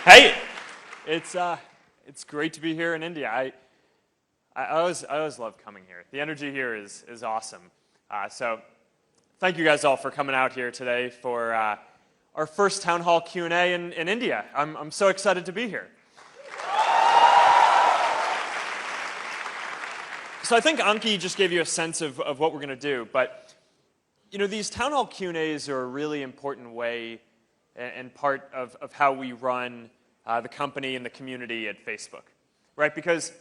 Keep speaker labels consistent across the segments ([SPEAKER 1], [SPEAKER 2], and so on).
[SPEAKER 1] Hey, it's great to be here in India. I always love coming here. The energy here is awesome. So thank you guys all for coming out here today for our first Town Hall Q&A in India. I'm so excited to be here. So I think Anki just gave you a sense of what we're going to do, but you know, these Town Hall Q&As are a really important way and part of how we run the company and the community at Facebook, right? Because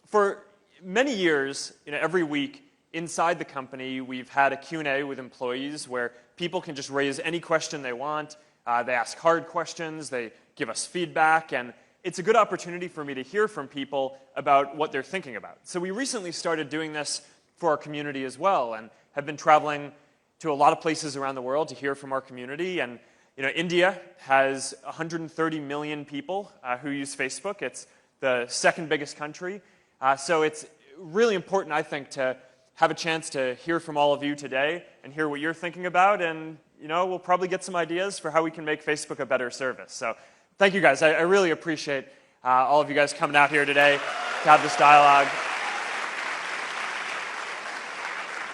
[SPEAKER 1] for many years, you know, every week inside the company, we've had a Q&A with employees where people can just raise any question they want. They ask hard questions, they give us feedback, and it's a good opportunity for me to hear from people about what they're thinking about. So we recently started doing this for our community as well, and have been traveling to a lot of places around the world to hear from our community. And you know, India has 130 million people who use Facebook. It's the second biggest country. So it's really important, I think, to have a chance to hear from all of you today and hear what you're thinking about. And you know, we'll probably get some ideas for how we can make Facebook a better service. So thank you guys. I really appreciate all of you guys coming out here today to have this dialogue.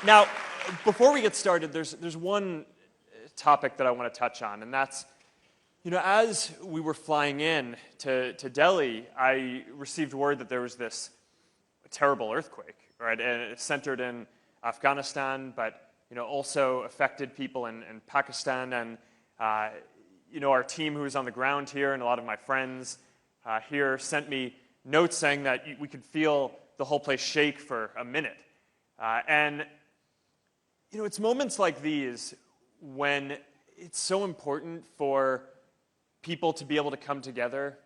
[SPEAKER 1] Now, before we get started, there's one topic that I want to touch on, and that's, you know, as we were flying in to Delhi, I received word that there was this terrible earthquake, right? And it's centered in Afghanistan, but you know, also affected people in Pakistan. And you know, our team who was on the ground here and a lot of my friends here sent me notes saying that we could feel the whole place shake for a minute. And you know, it's moments like these when it's so important for people to be able to come together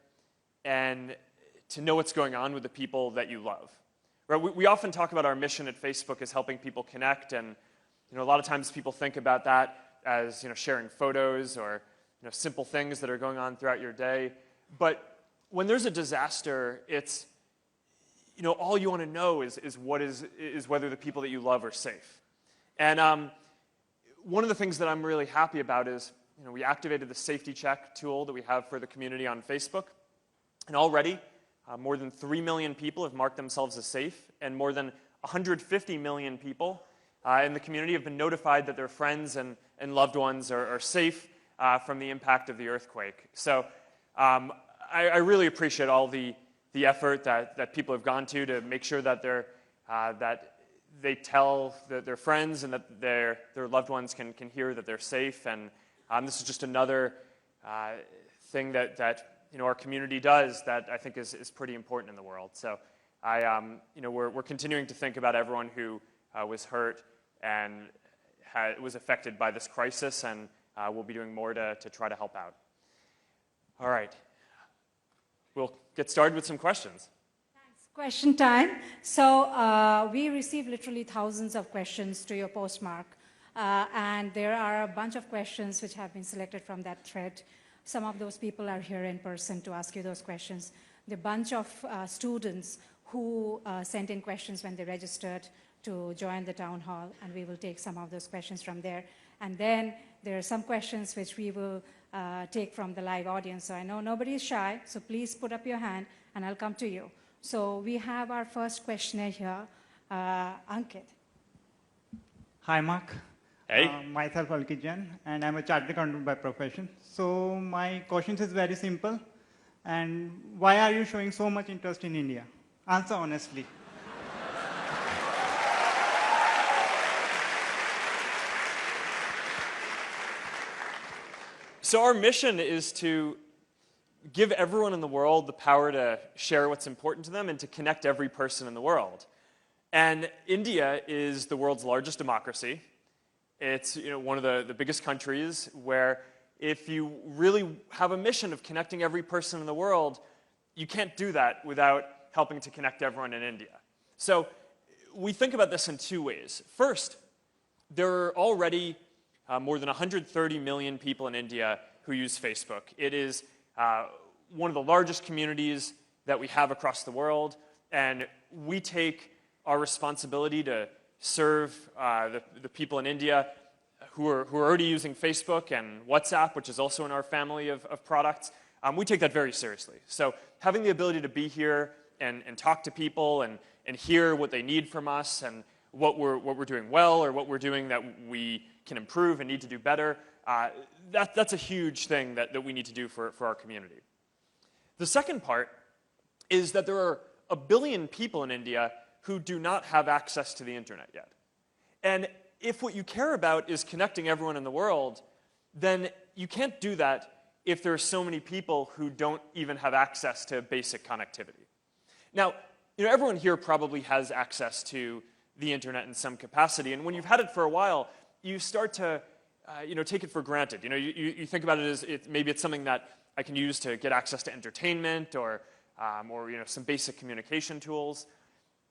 [SPEAKER 1] and to know what's going on with the people that you love. Right? We often talk about our mission at Facebook as helping people connect, and you know, a lot of times people think about that as, you know, sharing photos or, you know, simple things that are going on throughout your day. But when there's a disaster, it's, you know, all you want to know is whether the people that you love are safe. And one of the things that I'm really happy about is, you know, we activated the safety check tool that we have for the community on Facebook, and already more than 3 million people have marked themselves as safe, and more than 150 million people in the community have been notified that their friends and loved ones are safe from the impact of the earthquake. So I really appreciate all the effort that people have gone to make sure that they tell their friends and that their loved ones can hear that they're safe. And this is just another thing that you know, our community does that I think is pretty important in the world. So you know, we're continuing to think about everyone who was hurt and was affected by this crisis, and we'll be doing more to try to help out. All right. We'll get started with some questions.
[SPEAKER 2] Question time. So we receive literally thousands of questions to your postmark, and there are a bunch of questions which have been selected from that thread. Some of those people are here in person to ask you those questions. The bunch of students who sent in questions when they registered to join the town hall, and we will take some of those questions from there. And then there are some questions which we will take from the live audience. So I know nobody is shy, so please put up your hand and I'll come to you. So we have our first questioner here, Ankit.
[SPEAKER 3] Hi, Mark.
[SPEAKER 1] Hey.
[SPEAKER 3] Myself, Alkit Jain, and I'm a chartered accountant by profession. So my question is very simple. And why are you showing so much interest in India? Answer honestly.
[SPEAKER 1] So our mission is to give everyone in the world the power to share what's important to them and to connect every person in the world. And India is the world's largest democracy. It's, you know, one of the biggest countries where if you really have a mission of connecting every person in the world, you can't do that without helping to connect everyone in India. So we think about this in two ways. First, there are already more than 130 million people in India who use Facebook. It is one of the largest communities that we have across the world, and we take our responsibility to serve the people in India who are already using Facebook and WhatsApp, which is also in our family of products, we take that very seriously. So having the ability to be here and talk to people and hear what they need from us and what we're doing well or what we're doing that we can improve and need to do better, that's a huge thing that we need to do for our community. The second part is that there are 1 billion people in India who do not have access to the internet yet. And if what you care about is connecting everyone in the world, then you can't do that if there are so many people who don't even have access to basic connectivity. Now, everyone here probably has access to the internet in some capacity, and when you've had it for a while, you start to take it for granted. You think about it as maybe it's something that I can use to get access to entertainment or some basic communication tools.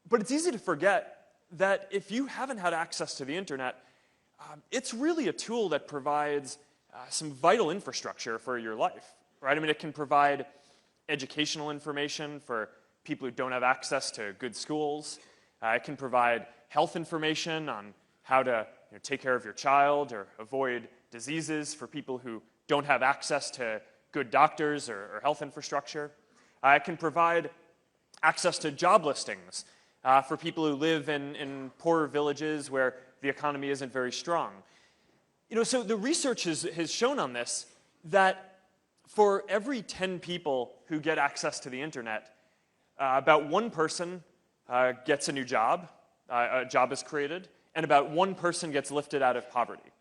[SPEAKER 1] But it's easy to forget that if you haven't had access to the internet, it's really a tool that provides some vital infrastructure for your life, right? I mean, it can provide educational information for people who don't have access to good schools. It can provide health information on how to take care of your child or avoid diseases for people who don't have access to good doctors or health infrastructure. It can provide access to job listings for people who live in poorer villages where the economy isn't very strong. So the research has shown on this that for every 10 people who get access to the internet, about 1 person gets a new job, a job is created, and about 1 person gets lifted out of poverty.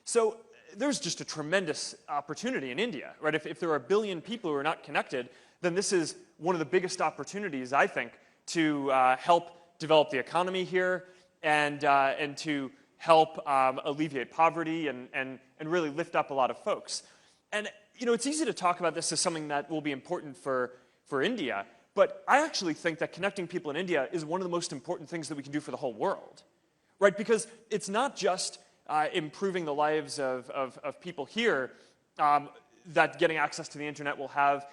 [SPEAKER 1] So there's just a tremendous opportunity in India, right? If there are 1 billion people who are not connected, then this is one of the biggest opportunities, I think, to help develop the economy here and to help alleviate poverty and really lift up a lot of folks. And it's easy to talk about this as something that will be important for India, but I actually think that connecting people in India is one of the most important things that we can do for the whole world, right? Because it's not just improving the lives of people here that getting access to the internet will have.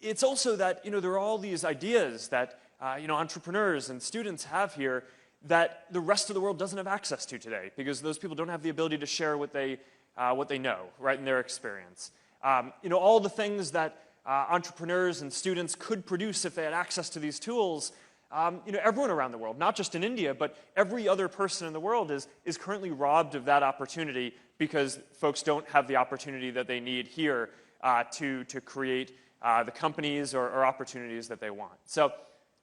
[SPEAKER 1] It's also that there are all these ideas that entrepreneurs and students have here that the rest of the world doesn't have access to today because those people don't have the ability to share what they know, right, in their experience. All the things that entrepreneurs and students could produce if they had access to these tools, everyone around the world, not just in India, but every other person in the world is currently robbed of that opportunity because folks don't have the opportunity that they need here to create the companies or opportunities that they want. So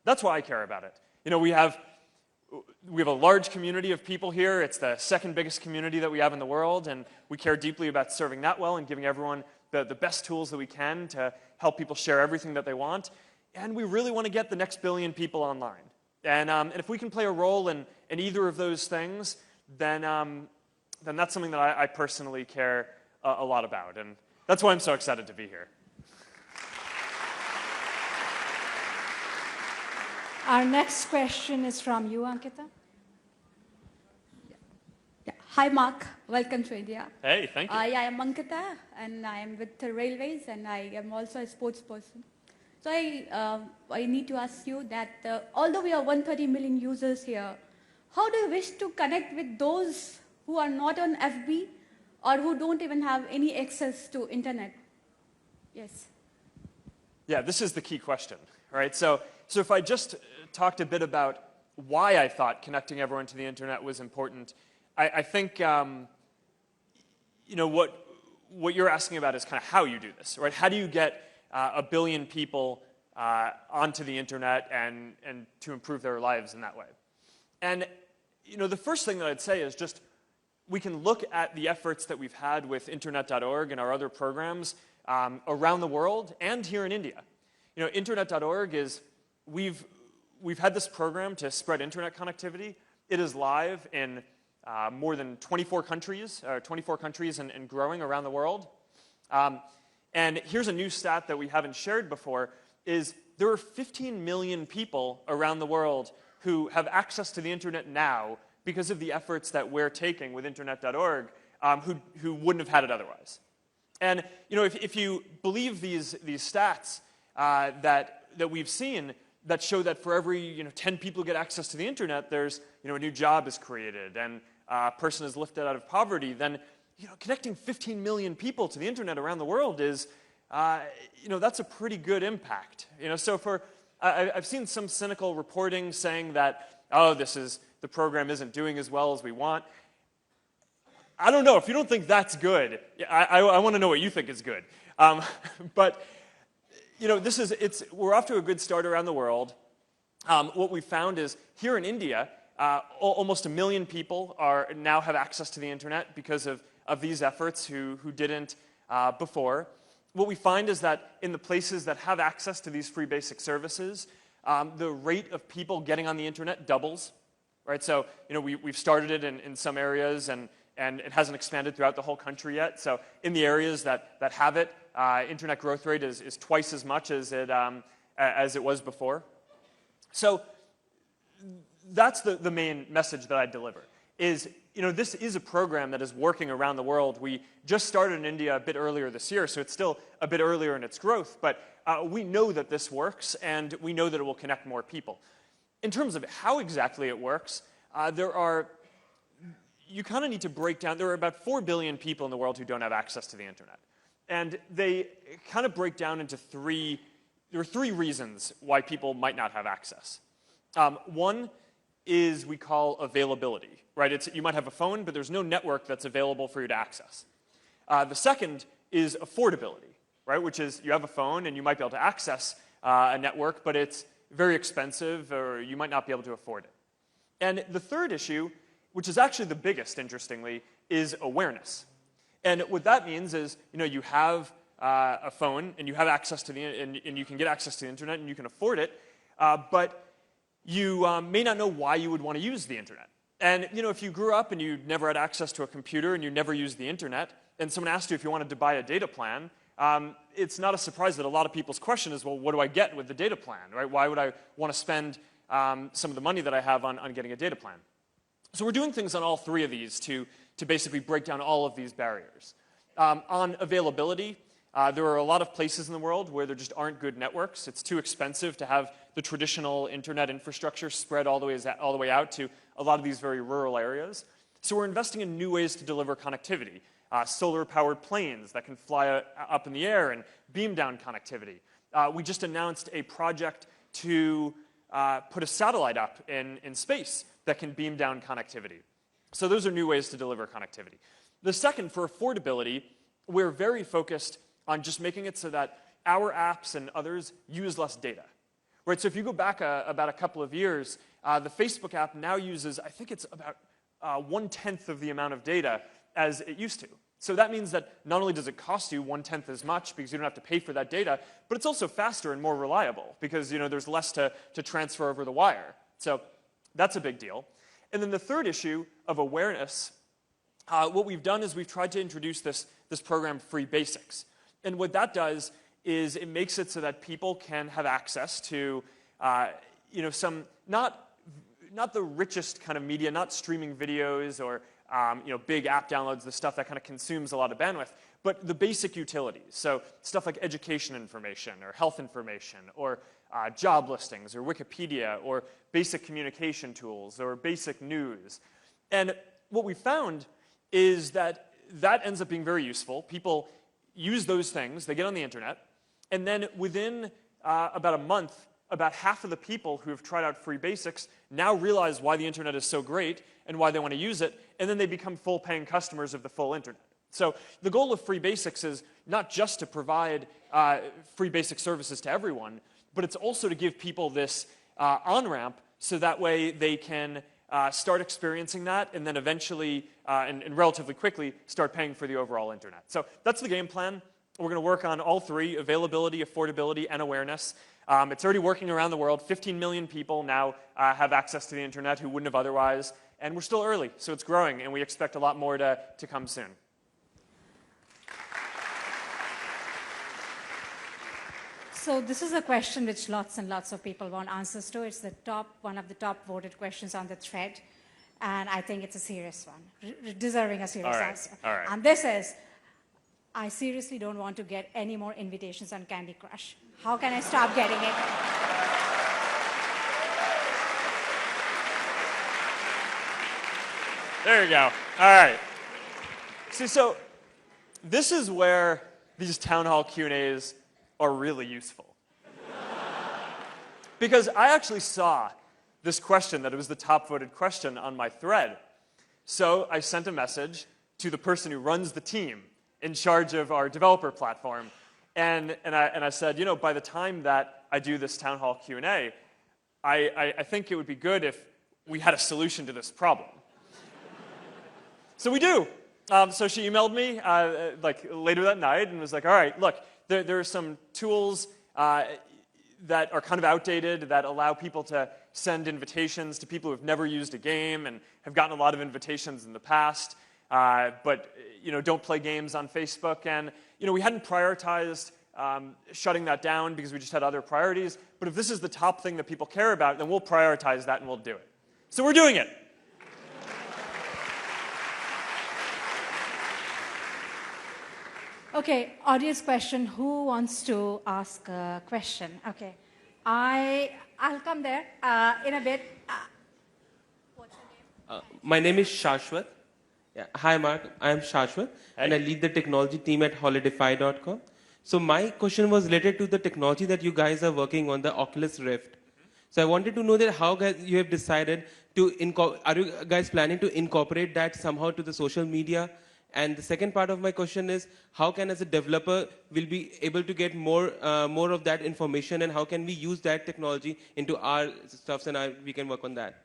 [SPEAKER 1] that's why I care about it. We have a large community of people here. It's the second biggest community that we have in the world, and we care deeply about serving that well and giving everyone the best tools that we can to help people share everything that they want. And we really want to get the next 1 billion people online. And if we can play a role in either of those things, then that's something that I personally care a lot about. And that's why I'm so excited to be here.
[SPEAKER 2] Our next question is from you, Ankita.
[SPEAKER 4] Yeah. Hi, Mark. Welcome to India.
[SPEAKER 1] Hey, thank you.
[SPEAKER 4] I am Ankita, and I am with the Railways, and I am also a sports person. So I need to ask you that although we are 130 million users here, how do you wish to connect with those who are not on FB or who don't even have any access to internet? Yes.
[SPEAKER 1] Yeah, this is the key question, right? So if I just talked a bit about why I thought connecting everyone to the internet was important, I think what you're asking about is kind of how you do this, right? How do you get 1 billion people onto the internet and to improve their lives in that way? And the first thing that I'd say is just we can look at the efforts that we've had with Internet.org and our other programs around the world and here in India. Internet.org is we've had this program to spread internet connectivity. It is live in more than 24 countries and growing around the world. And here's a new stat that we haven't shared before, is there are 15 million people around the world who have access to the internet now because of the efforts that we're taking with Internet.org who wouldn't have had it otherwise. And if you believe these stats that we've seen that show that for every 10 people who get access to the internet, there's a new job is created and a person is lifted out of poverty, then connecting 15 million people to the internet around the world is that's a pretty good impact. So I've seen some cynical reporting saying that, oh, the program isn't doing as well as we want. I don't know. If you don't think that's good, I want to know what you think is good. But we're off to a good start around the world. What we found is here in India, almost 1 million people now have access to the internet because of these efforts who didn't before. What we find is that in the places that have access to these free basic services, the rate of people getting on the internet doubles. Right? So we've started it in some areas, and it hasn't expanded throughout the whole country yet. So in the areas that have it, internet growth rate is twice as much as it was before. So that's the main message that I deliver, is this is a program that is working around the world. We just started in India a bit earlier this year, so it's still a bit earlier in its growth, but we know that this works, and we know that it will connect more people. In terms of how exactly it works, you kind of need to break down, there are about 4 billion people in the world who don't have access to the internet. And they kind of break down into there are 3 reasons why people might not have access. One is we call availability, right? You might have a phone, but there's no network that's available for you to access. The second is affordability, right? Which is you have a phone and you might be able to access a network, but it's very expensive, or you might not be able to afford it. And the third issue, which is actually the biggest, interestingly, is awareness. And what that means is, you have a phone and you have access to and you can get access to the internet and you can afford it, but you may not know why you would want to use the internet. And if you grew up and you never had access to a computer and you never used the internet, and someone asked you if you wanted to buy a data plan, it's not a surprise that a lot of people's question is, well, what do I get with the data plan, right? Why would I want to spend some of the money that I have on getting a data plan? So we're doing things on all 3 of these to basically break down all of these barriers. On availability, there are a lot of places in the world where there just aren't good networks. It's too expensive to have the traditional internet infrastructure spread all the way out to a lot of these very rural areas. So we're investing in new ways to deliver connectivity. Solar-powered planes that can fly up in the air and beam down connectivity. We just announced a project to put a satellite up in space that can beam down connectivity. So those are new ways to deliver connectivity. The second, for affordability, we're very focused on just making it so that our apps and others use less data. Right? So if you go back about a couple of years, the Facebook app now uses, I think it's about 1/10 of the amount of data as it used to. So that means that not only does it cost you 1/10 as much because you don't have to pay for that data, but it's also faster and more reliable because there's less to transfer over the wire. So that's a big deal. And then the third issue of awareness, what we've done is we've tried to introduce this program, Free Basics. And what that does is it makes it so that people can have access to some not the richest kind of media, not streaming videos or big app downloads, the stuff that kind of consumes a lot of bandwidth, but the basic utilities. So stuff like education information or health information or job listings or Wikipedia or basic communication tools or basic news. And what we found is that ends up being very useful. People use those things, they get on the internet, and then within about a month, about half of the people who have tried out Free Basics now realize why the internet is so great and why they want to use it, and then they become full-paying customers of the full internet. So the goal of Free Basics is not just to provide free basic services to everyone, but it's also to give people this on-ramp so that way they can start experiencing that and then eventually, and relatively quickly, start paying for the overall internet. So that's the game plan. We're going to work on all 3, availability, affordability, and awareness. It's already working around the world. 15 million people now have access to the internet who wouldn't have otherwise. And we're still early, so it's growing, and we expect a lot more to come soon.
[SPEAKER 2] So this is a question which lots and lots of people want answers to. It's one of the top voted questions on the thread. And I think it's a serious one, deserving a serious answer.
[SPEAKER 1] All right.
[SPEAKER 2] And this is, I seriously don't want to get any more invitations on Candy Crush. How can I stop getting it?
[SPEAKER 1] There you go. All right. See, so this is where these town hall Q&As are really useful. Because I actually saw this question, that it was the top voted question on my thread. So I sent a message to the person who runs the team in charge of our developer platform. And I said, you know, by the time that I do this town hall Q&A, I think it would be good if we had a solution to this problem. So we do. So she emailed me like later that night and was like, all right, look, there are some tools that are kind of outdated that allow people to send invitations to people who have never used a game and have gotten a lot of invitations in the past, but you know, don't play games on Facebook. And you know, we hadn't prioritized shutting that down because we just had other priorities. But if this is the top thing that people care about, then we'll prioritize that and we'll do it. So we're doing it.
[SPEAKER 2] Okay, audience question. Who wants to ask a question? Okay, I'll come there in a bit. What's your name?
[SPEAKER 5] My name is Shashwat. Yeah. Hi, Mark. I am Shashwat, and I lead the technology team at holidify.com. So my question was related to the technology that you guys are working on, the Oculus Rift. So I wanted to know that how guys you have decided to are you guys planning to incorporate that somehow to the social media? And the second part of my question is, how can, as a developer, will be able to get more of that information, and how can we use that technology into our stuff, and we can work on that?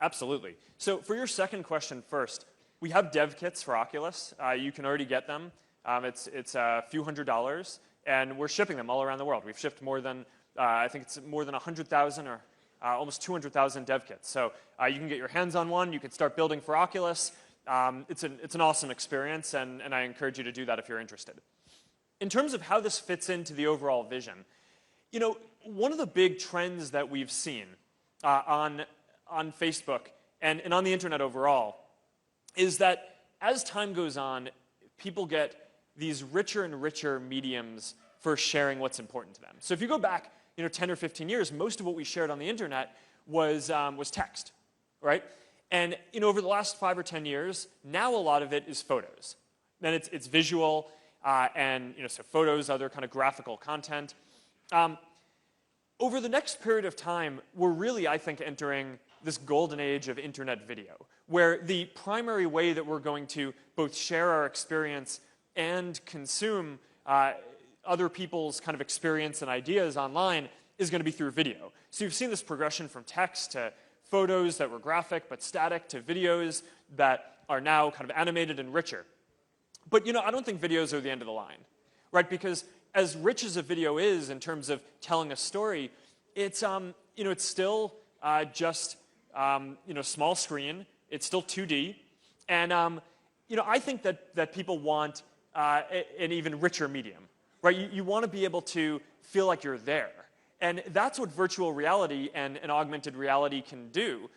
[SPEAKER 1] Absolutely. So for your second question first, we have dev kits for Oculus. You can already get them. It's a few $100s, and we're shipping them all around the world. We've shipped more than, I think it's more than 100,000 or almost 200,000 dev kits. So you can get your hands on one. You can start building for Oculus. It's an awesome experience, and I encourage you to do that if you're interested. In terms of how this fits into the overall vision, you know, one of the big trends that we've seen on Facebook and on the internet overall is that as time goes on, people get these richer and richer mediums for sharing what's important to them. So if you go back, you know, 10 or 15 years, most of what we shared on the internet was text, right? And you know, over the last 5 or 10 years, now a lot of it is photos. Then it's visual, and you know, so photos, other kind of graphical content. Over the next period of time, we're really, I think, entering this golden age of internet video, where the primary way that we're going to both share our experience and consume other people's kind of experience and ideas online is going to be through video. So you've seen this progression from text to photos that were graphic but static to videos that are now kind of animated and richer. But you know, I don't think videos are the end of the line, right? Because as rich as a video is in terms of telling a story, it's you know, it's still just you know, small screen. It's still 2D, and you know, I think that people want an even richer medium, right? You want to be able to feel like you're there. And that's what virtual reality and augmented reality can do.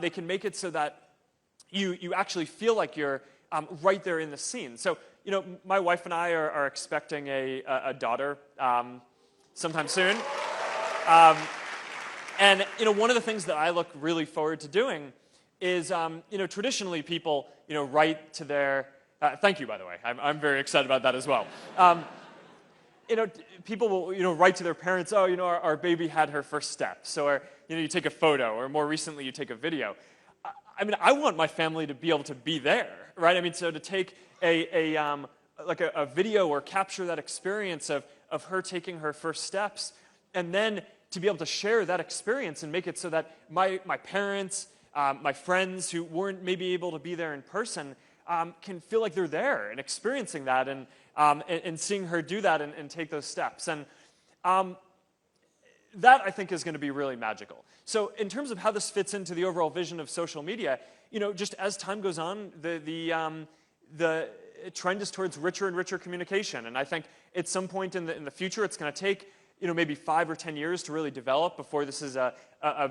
[SPEAKER 1] They can make it so that you actually feel like you're right there in the scene. So, you know, my wife and I are expecting a daughter sometime soon. And, you know, one of the things that I look really forward to doing is, you know, traditionally people, you know, write to their, thank you, by the way. I'm very excited about that as well. You know, people will, you know, write to their parents, oh, you know, our baby had her first steps, or, you know, you take a photo, or more recently, you take a video. I mean, I want my family to be able to be there, right? I mean, so to take a video or capture that experience of her taking her first steps, and then to be able to share that experience and make it so that my parents, my friends who weren't maybe able to be there in person can feel like they're there and experiencing that and seeing her do that and take those steps. And that, I think, is going to be really magical. So in terms of how this fits into the overall vision of social media, you know, just as time goes on, the trend is towards richer and richer communication. And I think at some point in the future, it's going to take, you know, maybe 5 or 10 years to really develop before this is a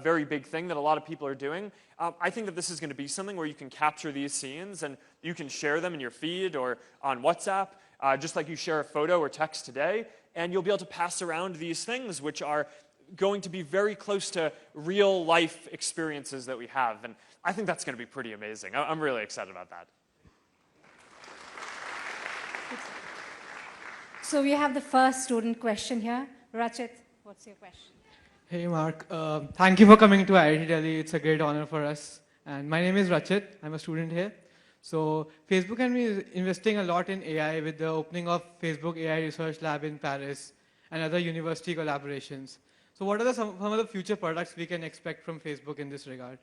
[SPEAKER 1] very big thing that a lot of people are doing. I think that this is going to be something where you can capture these scenes and you can share them in your feed or on WhatsApp, just like you share a photo or text today, and you'll be able to pass around these things which are going to be very close to real life experiences that we have. And I think that's going to be pretty amazing. I'm really excited about that.
[SPEAKER 2] So we have the first student question here. Rachit, what's your question?
[SPEAKER 6] Hey Mark, thank you for coming to IIT Delhi. It's a great honor for us. And my name is Rachit. I'm a student here. So Facebook can be investing a lot in AI with the opening of Facebook AI Research Lab in Paris and other university collaborations. So what are some of the future products we can expect from Facebook in this regard?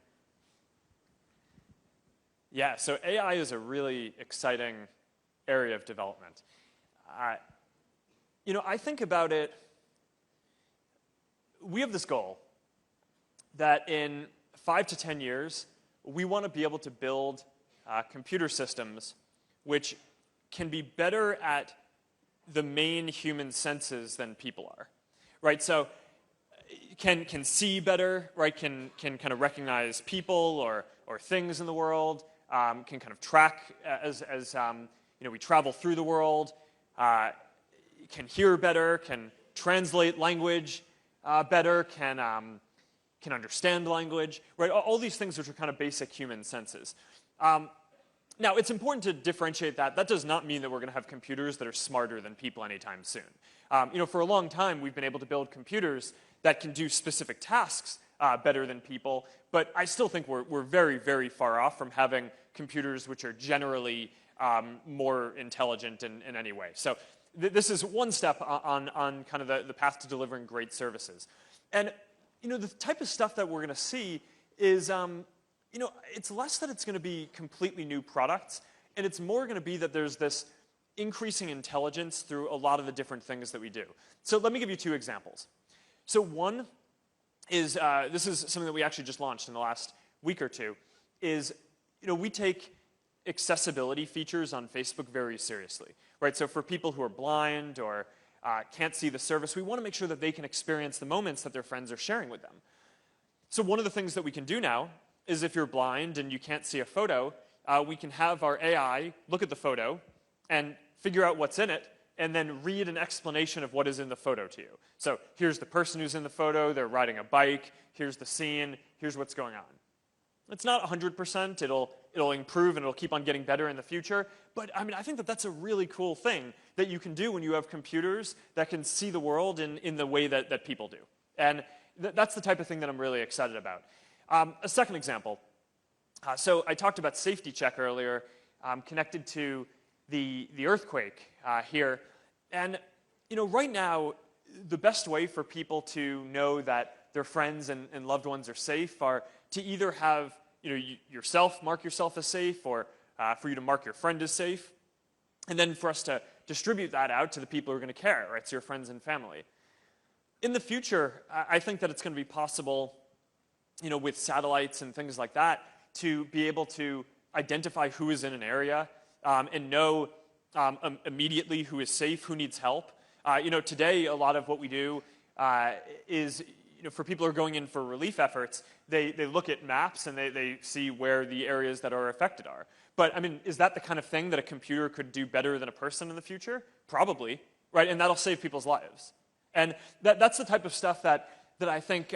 [SPEAKER 1] Yeah, so AI is a really exciting area of development. I think about it, we have this goal that in 5 to 10 years, we want to be able to build computer systems which can be better at the main human senses than people are, right? So can see better, right? Can kind of recognize people or things in the world, can kind of track as we travel through the world, can hear better, can translate language better, can understand language, right? All these things which are kind of basic human senses. Now, it's important to differentiate that. That does not mean that we're going to have computers that are smarter than people anytime soon. For a long time, we've been able to build computers that can do specific tasks better than people, but I still think we're very, very far off from having computers which are generally more intelligent in any way. So this is one step on kind of the path to delivering great services. And the type of stuff that we're going to see is, it's less that it's going to be completely new products, and it's more going to be that there's this increasing intelligence through a lot of the different things that we do. So let me give you 2 examples. So one is, this is something that we actually just launched in the last week or 2, is, we take accessibility features on Facebook very seriously, right? So for people who are blind or can't see the service, we want to make sure that they can experience the moments that their friends are sharing with them. So one of the things that we can do now is if you're blind and you can't see a photo, we can have our AI look at the photo and figure out what's in it and then read an explanation of what is in the photo to you. So here's the person who's in the photo, they're riding a bike, here's the scene, here's what's going on. It's not 100%, it'll improve and it'll keep on getting better in the future, but I think that that's a really cool thing that you can do when you have computers that can see the world in the way that people do. And that's the type of thing that I'm really excited about. A second example. So I talked about Safety Check earlier, connected to the earthquake here. And right now, the best way for people to know that their friends and loved ones are safe are to either have yourself mark yourself as safe, or for you to mark your friend as safe, and then for us to distribute that out to the people who are going to care, right? So your friends and family. In the future, I think that it's going to be possible, with satellites and things like that, to be able to identify who is in an area and know immediately who is safe, who needs help. Today, a lot of what we do is, for people who are going in for relief efforts, they look at maps and they see where the areas that are affected are. But, is that the kind of thing that a computer could do better than a person in the future? Probably, right? And that'll save people's lives. And that's the type of stuff that I think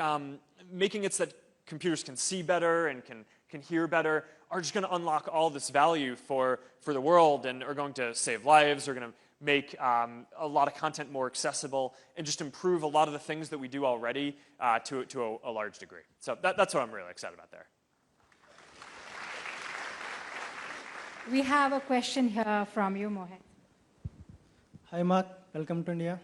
[SPEAKER 1] making it so that computers can see better and can hear better are just going to unlock all this value for the world, and are going to save lives, are going to make a lot of content more accessible, and just improve a lot of the things that we do already to a large degree. So that's what I'm really excited about there.
[SPEAKER 2] We have a question here from you, Mohit.
[SPEAKER 7] Hi Mark, welcome to India.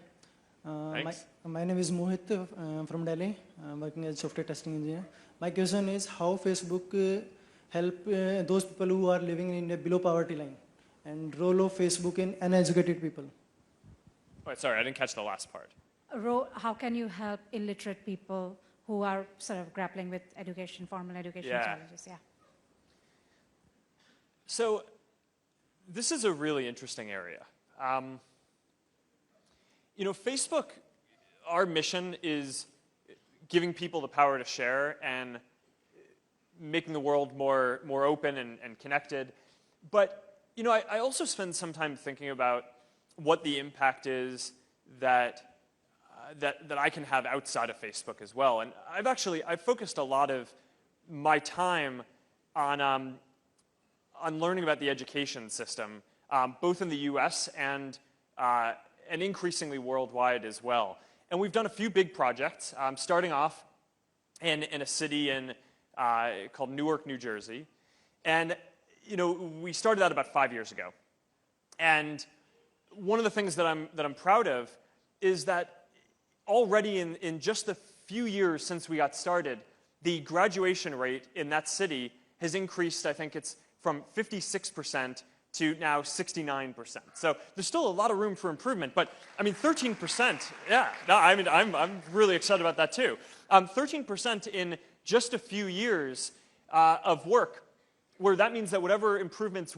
[SPEAKER 1] Thanks.
[SPEAKER 7] My name is Mohit from Delhi. I'm working as software testing engineer. My question is how Facebook help those people who are living in India below poverty line, and role of Facebook in uneducated people.
[SPEAKER 1] Wait, sorry, I didn't catch the last part.
[SPEAKER 2] How can you help illiterate people who are sort of grappling with education, formal education challenges? Yeah.
[SPEAKER 1] So this is a really interesting area. Facebook, our mission is giving people the power to share and making the world more open and connected. But, I also spend some time thinking about what the impact is that I can have outside of Facebook as well. And I've focused a lot of my time on learning about the education system, both in the US and and increasingly worldwide as well. And we've done a few big projects, starting off in a city called Newark, New Jersey. And we started that about 5 years ago. And one of the things that I'm proud of is that already in just the few years since we got started, the graduation rate in that city has increased, I think it's from 56% to now 69%. So there's still a lot of room for improvement, but I mean 13%, yeah, no, I mean I'm really excited about that too. 13% in just a few years of work, where that means that whatever improvements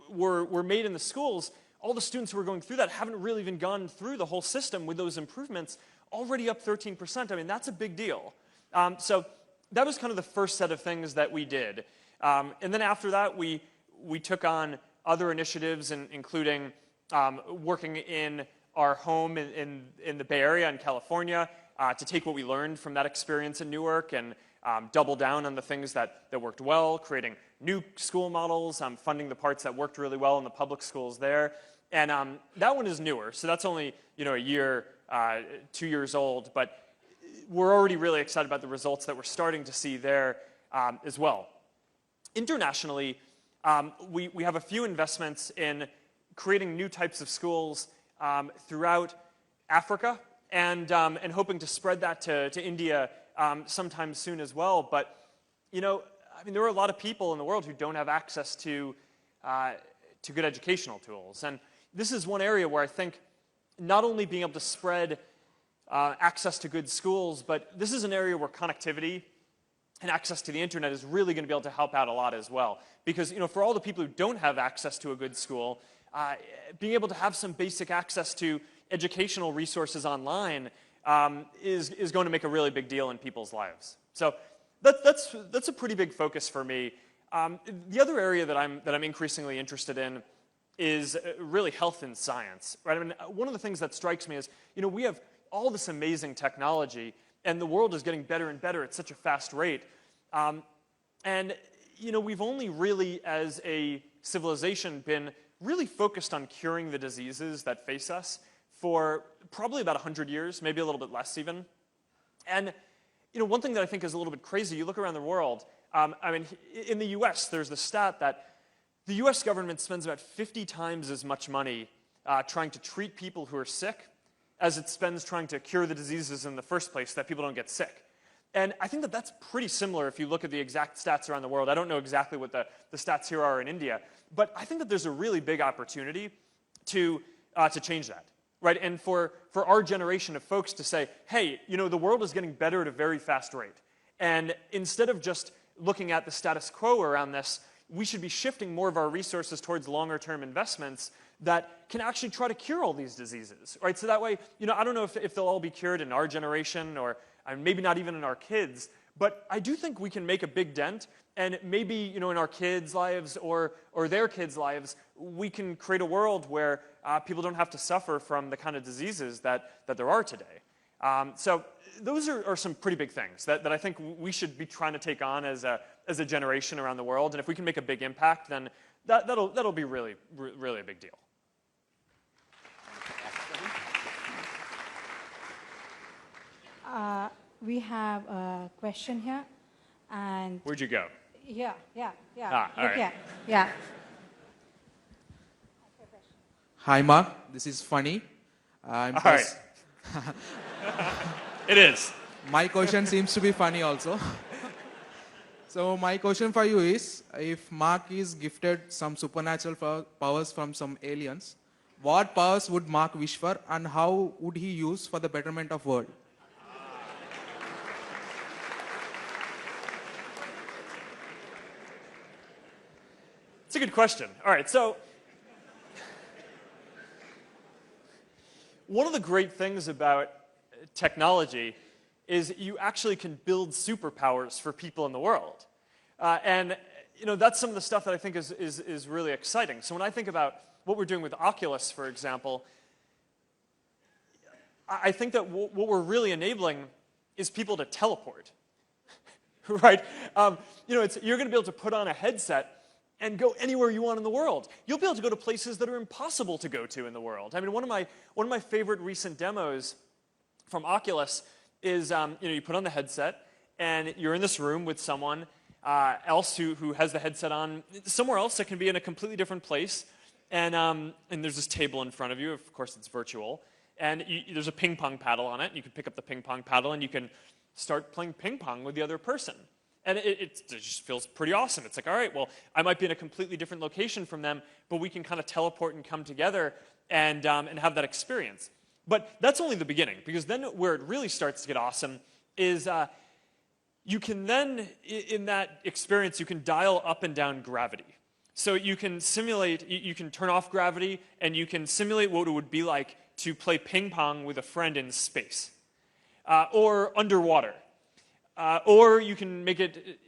[SPEAKER 1] were made in the schools, all the students who are going through that haven't really even gone through the whole system with those improvements, already up 13%. I mean, that's a big deal. So that was kind of the first set of things that we did. And then after that, we took on other initiatives, including working in our home in the Bay Area in California to take what we learned from that experience in Newark and double down on the things that worked well, creating new school models, funding the parts that worked really well in the public schools there. And that one is newer, so that's only a year, 2 years old, but we're already really excited about the results that we're starting to see there as well. Internationally, we have a few investments in creating new types of schools throughout Africa and hoping to spread that to India sometime soon as well. But, I mean, there are a lot of people in the world who don't have access to good educational tools. And this is one area where I think not only being able to spread access to good schools, but this is an area where connectivity and access to the internet is really going to be able to help out a lot as well. Because, for all the people who don't have access to a good school, being able to have some basic access to educational resources online is going to make a really big deal in people's lives. So that's a pretty big focus for me. The other area that I'm increasingly interested in is really health and science, right? I mean, one of the things that strikes me is, we have all this amazing technology, and the world is getting better and better at such a fast rate. And, we've only really, as a civilization, been really focused on curing the diseases that face us for probably about 100 years, maybe a little bit less even. And, one thing that I think is a little bit crazy, you look around the world, I mean, in the US, there's the stat that the US government spends about 50 times as much money trying to treat people who are sick as it spends trying to cure the diseases in the first place so that people don't get sick. And I think that that's pretty similar if you look at the exact stats around the world. I don't know exactly what the stats here are in India, but I think that there's a really big opportunity to change that, right? And for our generation of folks to say, hey, the world is getting better at a very fast rate. And instead of just looking at the status quo around this, we should be shifting more of our resources towards longer-term investments that can actually try to cure all these diseases, right? So that way, I don't know if they'll all be cured in our generation or maybe not even in our kids, but I do think we can make a big dent, and maybe, in our kids' lives or their kids' lives, we can create a world where people don't have to suffer from the kind of diseases that there are today. So those are some pretty big things that I think we should be trying to take on as a generation around the world. And if we can make a big impact, then that'll be really, really a big deal.
[SPEAKER 2] We have a question here, and
[SPEAKER 1] Where'd you go?
[SPEAKER 2] yeah.
[SPEAKER 1] All right.
[SPEAKER 2] Yeah.
[SPEAKER 8] Hi, Mark. This is funny.
[SPEAKER 1] All right. It is.
[SPEAKER 8] My question seems to be funny also. So my question for you is, if Mark is gifted some supernatural powers from some aliens, what powers would Mark wish for, and how would he use for the betterment of world?
[SPEAKER 1] It's a good question. All right, so one of the great things about technology is you actually can build superpowers for people in the world. And that's some of the stuff that I think is really exciting. So when I think about what we're doing with Oculus, for example, I think that what we're really enabling is people to teleport, right? You're going to be able to put on a headset and go anywhere you want in the world. You'll be able to go to places that are impossible to go to in the world. I mean, one of my favorite recent demos from Oculus is, you put on the headset, and you're in this room with someone else who has the headset on somewhere else that can be in a completely different place, and there's this table in front of you. Of course, it's virtual, and there's a ping pong paddle on it. And you can pick up the ping pong paddle, and you can start playing ping pong with the other person. And it just feels pretty awesome. It's like, all right, well, I might be in a completely different location from them, but we can kind of teleport and come together and have that experience. But that's only the beginning, because then where it really starts to get awesome is you can then, in that experience, you can dial up and down gravity. So you can simulate, you can turn off gravity, and you can simulate what it would be like to play ping pong with a friend in space, or underwater. Or you can make it,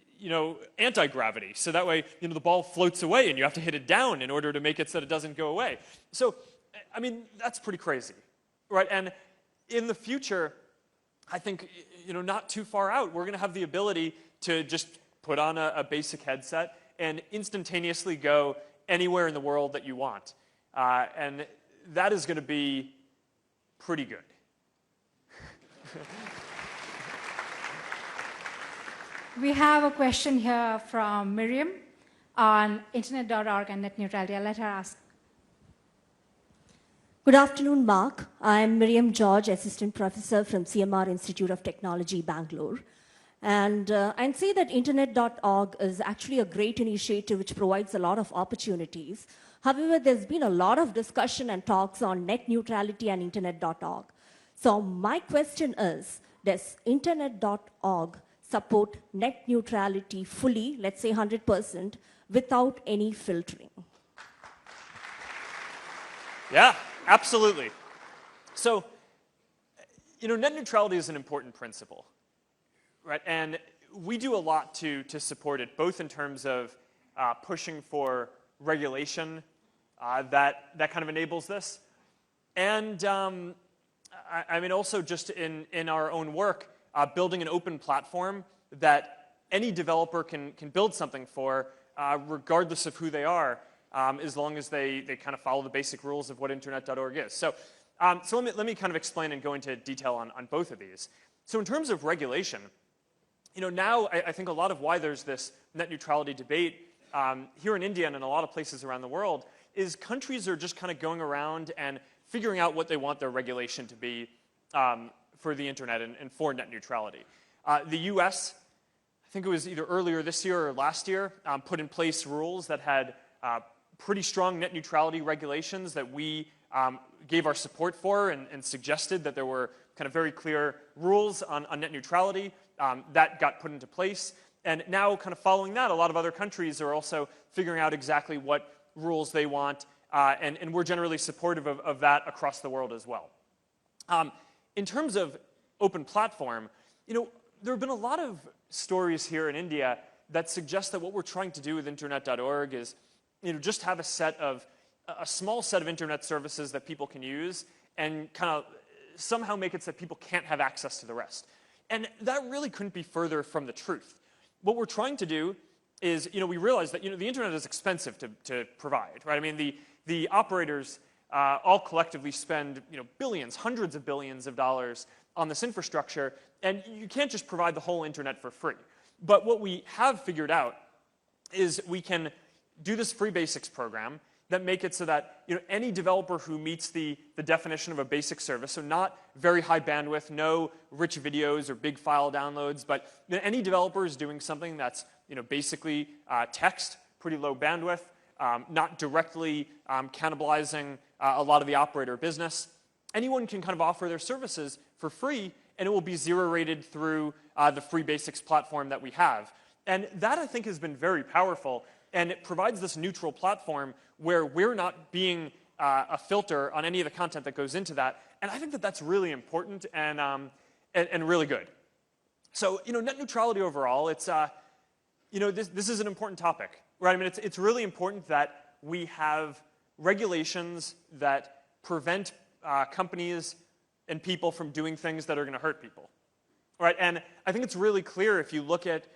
[SPEAKER 1] anti-gravity. So that way, the ball floats away and you have to hit it down in order to make it so that it doesn't go away. So, I mean, that's pretty crazy, right? And in the future, I think, not too far out, we're going to have the ability to just put on a basic headset and instantaneously go anywhere in the world that you want. And that is going to be pretty good.
[SPEAKER 2] We have a question here from Miriam on internet.org and net neutrality. I'll let her ask.
[SPEAKER 9] Good afternoon, Mark. I'm Miriam George, Assistant Professor from CMR Institute of Technology, Bangalore. And I'd say that internet.org is actually a great initiative which provides a lot of opportunities. However, there's been a lot of discussion and talks on net neutrality and internet.org. So my question is, does internet.org support net neutrality fully, let's say 100%, without any filtering?
[SPEAKER 1] Yeah, absolutely. So, net neutrality is an important principle, right? And we do a lot to support it, both in terms of pushing for regulation that kind of enables this, and I mean also just in our own work, building an open platform that any developer can build something for, regardless of who they are, as long as they kind of follow the basic rules of what internet.org is. So let me kind of explain and go into detail on both of these. So in terms of regulation, now I think a lot of why there's this net neutrality debate here in India and in a lot of places around the world is countries are just kind of going around and figuring out what they want their regulation to be for the internet and for net neutrality. The US, I think it was either earlier this year or last year, put in place rules that had pretty strong net neutrality regulations that we gave our support for and suggested that there were kind of very clear rules on net neutrality that got put into place. And now kind of following that, a lot of other countries are also figuring out exactly what rules they want, and we're generally supportive of that across the world as well. In terms of open platform, there have been a lot of stories here in India that suggest that what we're trying to do with internet.org is, just have a small set of internet services that people can use and kind of somehow make it so that people can't have access to the rest. And that really couldn't be further from the truth. What we're trying to do is, we realize that, the internet is expensive to provide, right? I mean, the operators all collectively spend, billions, hundreds of billions of dollars on this infrastructure, and you can't just provide the whole internet for free. But what we have figured out is we can do this free basics program that make it so that any developer who meets the definition of a basic service, so not very high bandwidth, no rich videos or big file downloads, but any developer is doing something that's basically text, pretty low bandwidth, not directly cannibalizing a lot of the operator business. Anyone can kind of offer their services for free, and it will be zero rated through the free basics platform that we have. And that, I think, has been very powerful, and it provides this neutral platform where we're not being a filter on any of the content that goes into that. And I think that that's really important and really good. So, net neutrality overall, it's, this is an important topic, right? I mean, it's really important that we have regulations that prevent companies and people from doing things that are going to hurt people, right? And I think it's really clear if you look at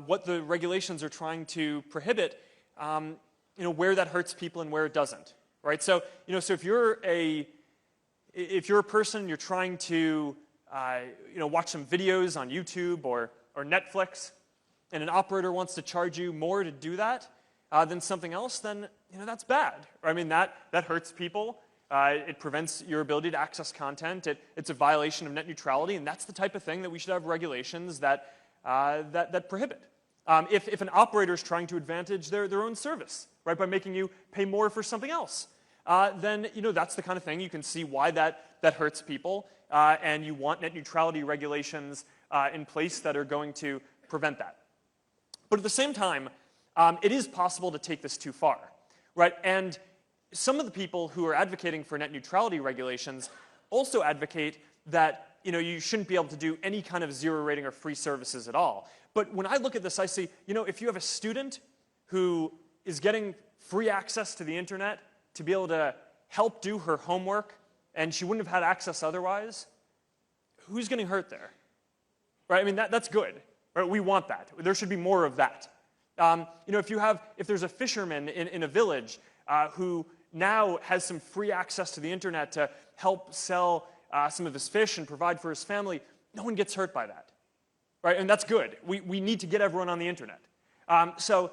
[SPEAKER 1] what the regulations are trying to prohibit. where that hurts people and where it doesn't, right? So, so if you're a person, you're trying to, watch some videos on YouTube or Netflix, and an operator wants to charge you more to do that than something else, then, that's bad. I mean, that hurts people. It prevents your ability to access content. It's a violation of net neutrality, and that's the type of thing that we should have regulations that prohibit. If an operator is trying to advantage their own service, right, by making you pay more for something else, then that's the kind of thing you can see why that hurts people, and you want net neutrality regulations in place that are going to prevent that. But at the same time, it is possible to take this too far, right? And some of the people who are advocating for net neutrality regulations also advocate that you shouldn't be able to do any kind of zero rating or free services at all. But when I look at this, I see, if you have a student who is getting free access to the internet to be able to help do her homework, and she wouldn't have had access otherwise, who's getting hurt there? Right? I mean, that's good. Right? We want that. There should be more of that. If there's a fisherman in a village who now has some free access to the internet to help sell some of his fish and provide for his family, no one gets hurt by that. Right? And that's good. We need to get everyone on the internet. The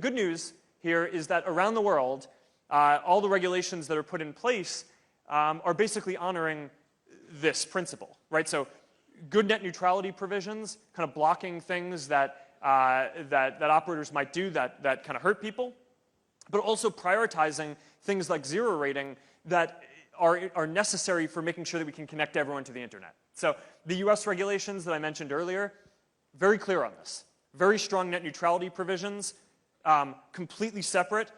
[SPEAKER 1] good news here is that around the world, all the regulations that are put in place are basically honoring this principle, right? So good net neutrality provisions, kind of blocking things that operators might do that kind of hurt people, but also prioritizing things like zero rating that are necessary for making sure that we can connect everyone to the internet. So the US regulations that I mentioned earlier, very clear on this. Very strong net neutrality provisions, completely separate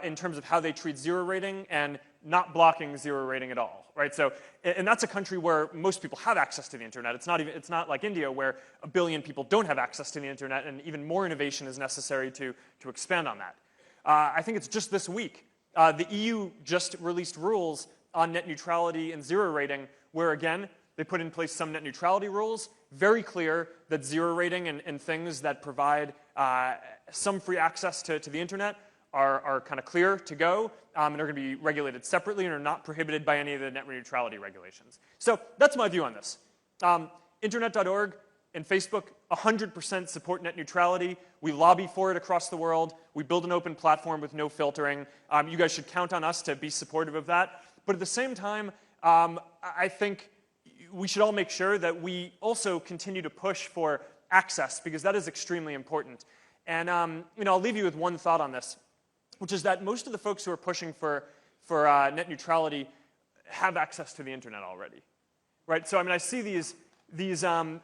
[SPEAKER 1] in terms of how they treat zero rating and not blocking zero rating at all, right? So, and that's a country where most people have access to the internet. It's not like India where 1 billion people don't have access to the internet, and even more innovation is necessary to expand on that. I think it's just this week, the EU just released rules on net neutrality and zero rating, where again, they put in place some net neutrality rules, very clear that zero rating and things that provide some free access to the internet are kind of clear to go, and are going to be regulated separately and are not prohibited by any of the net neutrality regulations. So that's my view on this. Internet.org and Facebook 100% support net neutrality. We lobby for it across the world. We build an open platform with no filtering. You guys should count on us to be supportive of that. But at the same time, I think we should all make sure that we also continue to push for access, because that is extremely important. And I'll leave you with one thought on this, which is that most of the folks who are pushing for net neutrality have access to the internet already, right? So I mean, I see these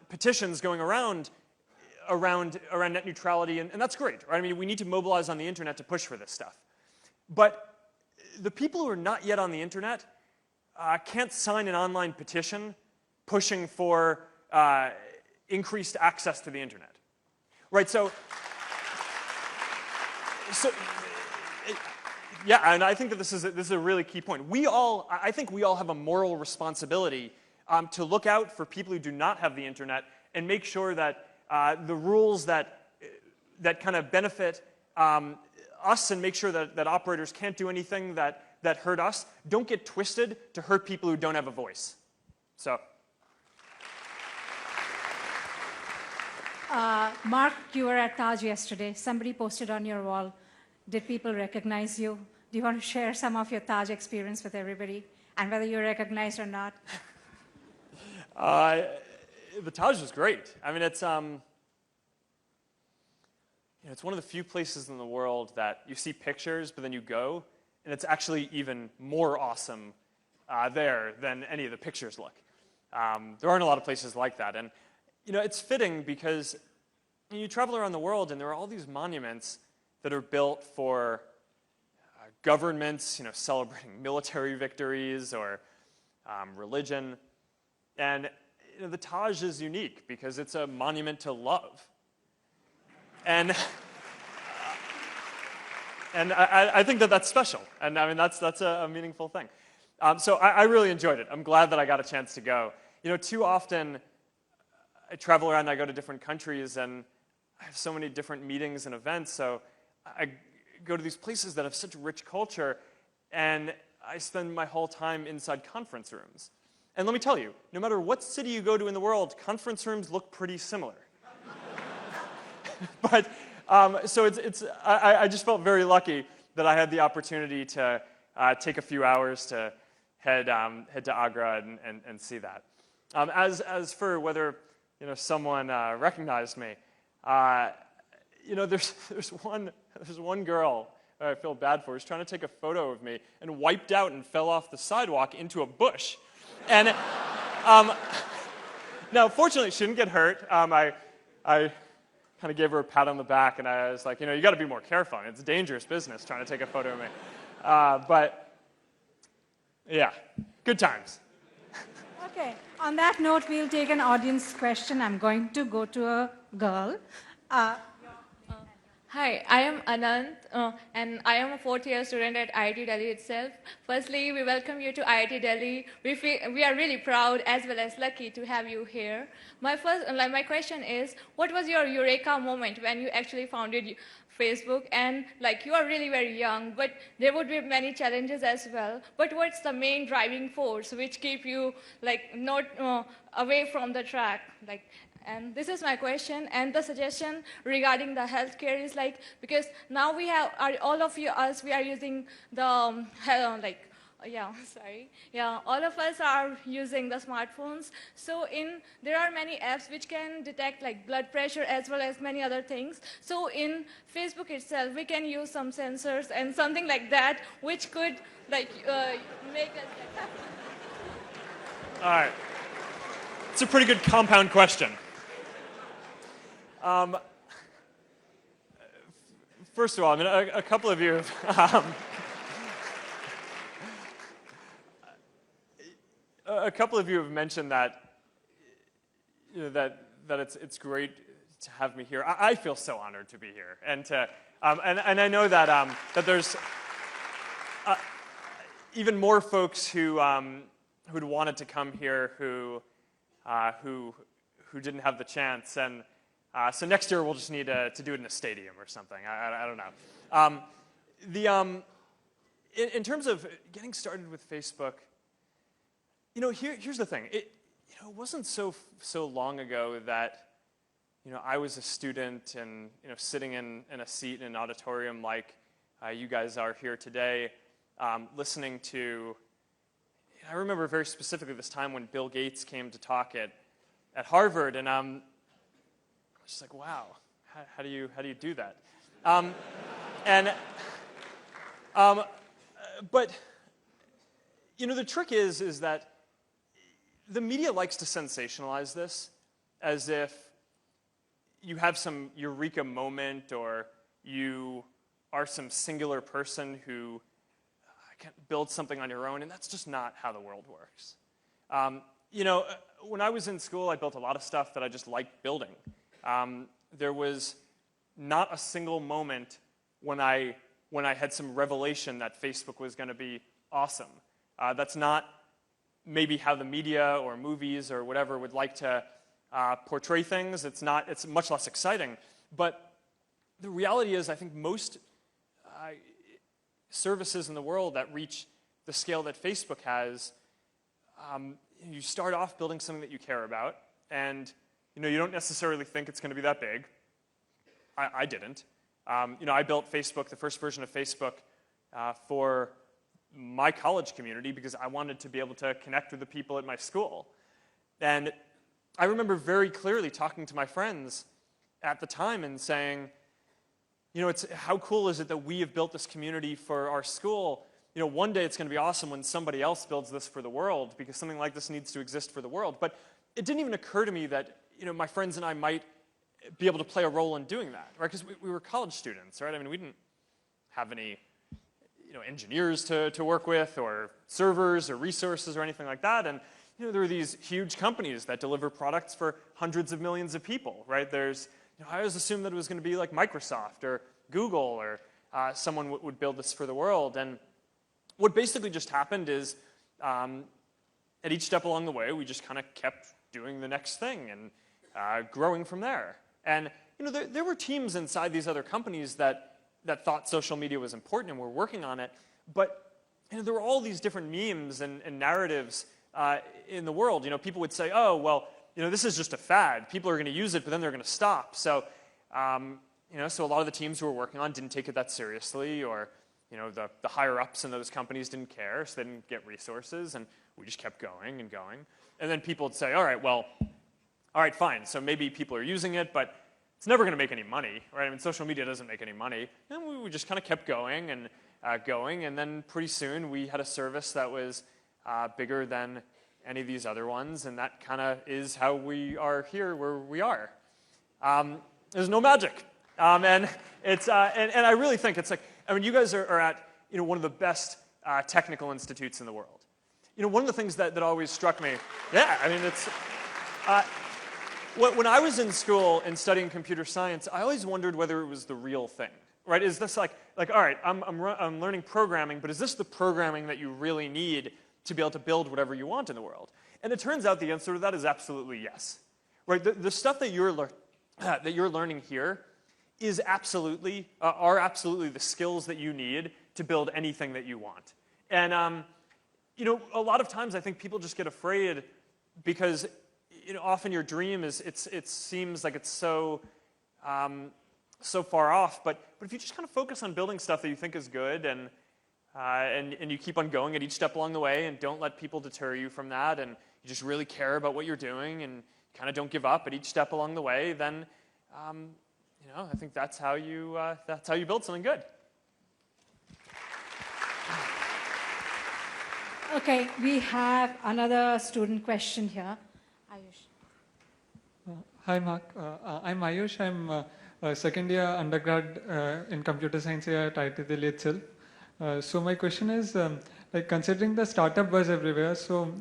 [SPEAKER 1] petitions going around net neutrality, and that's great, right? I mean, we need to mobilize on the internet to push for this stuff. But the people who are not yet on the internet can't sign an online petition pushing for increased access to the internet, right? So yeah, and I think that this is a really key point. I think we all have a moral responsibility to look out for people who do not have the internet and make sure that the rules that kind of benefit us and make sure that operators can't do anything that hurt us don't get twisted to hurt people who don't have a voice. So.
[SPEAKER 2] Mark, you were at Taj yesterday. Somebody posted on your wall. Did people recognize you? Do you want to share some of your Taj experience with everybody and whether you're recognized or not?
[SPEAKER 1] The Taj was great. I mean, it's one of the few places in the world that you see pictures, but then you go, and it's actually even more awesome there than any of the pictures look. There aren't a lot of places like that. And it's fitting because you travel around the world and there are all these monuments that are built for governments, celebrating military victories or religion. And the Taj is unique because it's a monument to love. And I think that that's special. And I mean, that's a meaningful thing. So I really enjoyed it. I'm glad that I got a chance to go. Too often I travel around and I go to different countries and I have so many different meetings and events, so I go to these places that have such rich culture, and I spend my whole time inside conference rooms. And let me tell you, no matter what city you go to in the world, conference rooms look pretty similar. But, so I just felt very lucky that I had the opportunity to take a few hours to head to Agra and see that. As for whether someone recognized me, there's one girl I feel bad for who's trying to take a photo of me and wiped out and fell off the sidewalk into a bush. And now, fortunately, she didn't get hurt. I kind of gave her a pat on the back, and I was like, you got to be more careful. It's a dangerous business trying to take a photo of me. But yeah, good times.
[SPEAKER 2] Okay, on that note, we'll take an audience question. I'm going to go to a girl.
[SPEAKER 10] Hi, I am Anant, and I am a fourth-year student at IIT Delhi itself. Firstly, we welcome you to IIT Delhi. We are really proud as well as lucky to have you here. My question is, what was your eureka moment when you actually founded Facebook? And you are really very young, but there would be many challenges as well. But what's the main driving force which keep you not away from the track? And this is my question, and the suggestion regarding the healthcare is because now we are all of us using the all of us are using the smartphones. So there are many apps which can detect blood pressure as well as many other things. So in Facebook itself, we can use some sensors and something like that, which could make us
[SPEAKER 1] All right. It's a pretty good compound question. First of all, a couple of you have mentioned that it's great to have me here. I feel so honored to be here, and I know that there's even more folks who'd wanted to come here who didn't have the chance, and so next year we'll just need to do it in a stadium or something. I don't know. In terms of getting started with Facebook, here's the thing. It wasn't so long ago that I was a student and sitting in a seat in an auditorium like you guys are here today, listening to. I remember very specifically this time when Bill Gates came to talk at Harvard, and I was just like, wow, how do you do that? But the trick is that the media likes to sensationalize this as if you have some eureka moment or you are some singular person who can build something on your own, and that's just not how the world works. When I was in school, I built a lot of stuff that I just liked building. There was not a single moment when I had some revelation that Facebook was going to be awesome. That's not maybe how the media or movies or whatever would like to portray things. It's much less exciting. But the reality is, I think most services in the world that reach the scale that Facebook has, you start off building something that you care about, and you don't necessarily think it's going to be that big. I didn't. I built Facebook, the first version of Facebook, for my college community because I wanted to be able to connect with the people at my school. And I remember very clearly talking to my friends at the time and saying, how cool is it that we have built this community for our school? One day it's going to be awesome when somebody else builds this for the world because something like this needs to exist for the world. But it didn't even occur to me that my friends and I might be able to play a role in doing that, right? Because we were college students, right? We didn't have any engineers to work with or servers or resources or anything like that. And there are these huge companies that deliver products for hundreds of millions of people, right? I always assumed that it was going to be like Microsoft or Google or someone would build this for the world. And what basically just happened is at each step along the way, we just kind of kept doing the next thing and growing from there. And there were teams inside these other companies that thought social media was important and were working on it. But there were all these different memes and narratives in the world. People would say, oh, well, this is just a fad. People are going to use it, but then they're going to stop. So, so a lot of the teams who were working on didn't take it that seriously, or the higher-ups in those companies didn't care, so they didn't get resources, and we just kept going and going. And then people would say, all right, fine, so maybe people are using it, but it's never going to make any money, right? I mean, social media doesn't make any money. And we just kind of kept going, and then pretty soon we had a service that was bigger than any of these other ones, and that kind of is how we are here where we are. There's no magic. And it's and I really think it's like, I mean, you guys are at one of the best technical institutes in the world. One of the things that always struck me, yeah, I mean, it's when I was in school and studying computer science, I always wondered whether it was the real thing, right? Is this like all right, I'm learning programming, but is this the programming that you really need to be able to build whatever you want in the world? And it turns out the answer to that is absolutely yes, right? The stuff that you're learning here is are absolutely the skills that you need to build anything that you want. And a lot of times I think people just get afraid because often your dream is it seems like it's so far off. But if you just kind of focus on building stuff that you think is good and you keep on going at each step along the way and don't let people deter you from that, and you just really care about what you're doing and kind of don't give up at each step along the way, then I think that's how you build something good.
[SPEAKER 2] Okay, we have another student question here. Ayush.
[SPEAKER 11] Hi, Mark. I'm Ayush. I'm a second year undergrad in computer science here at IIT Delhi itself. So my question is, like considering the startup buzz everywhere, so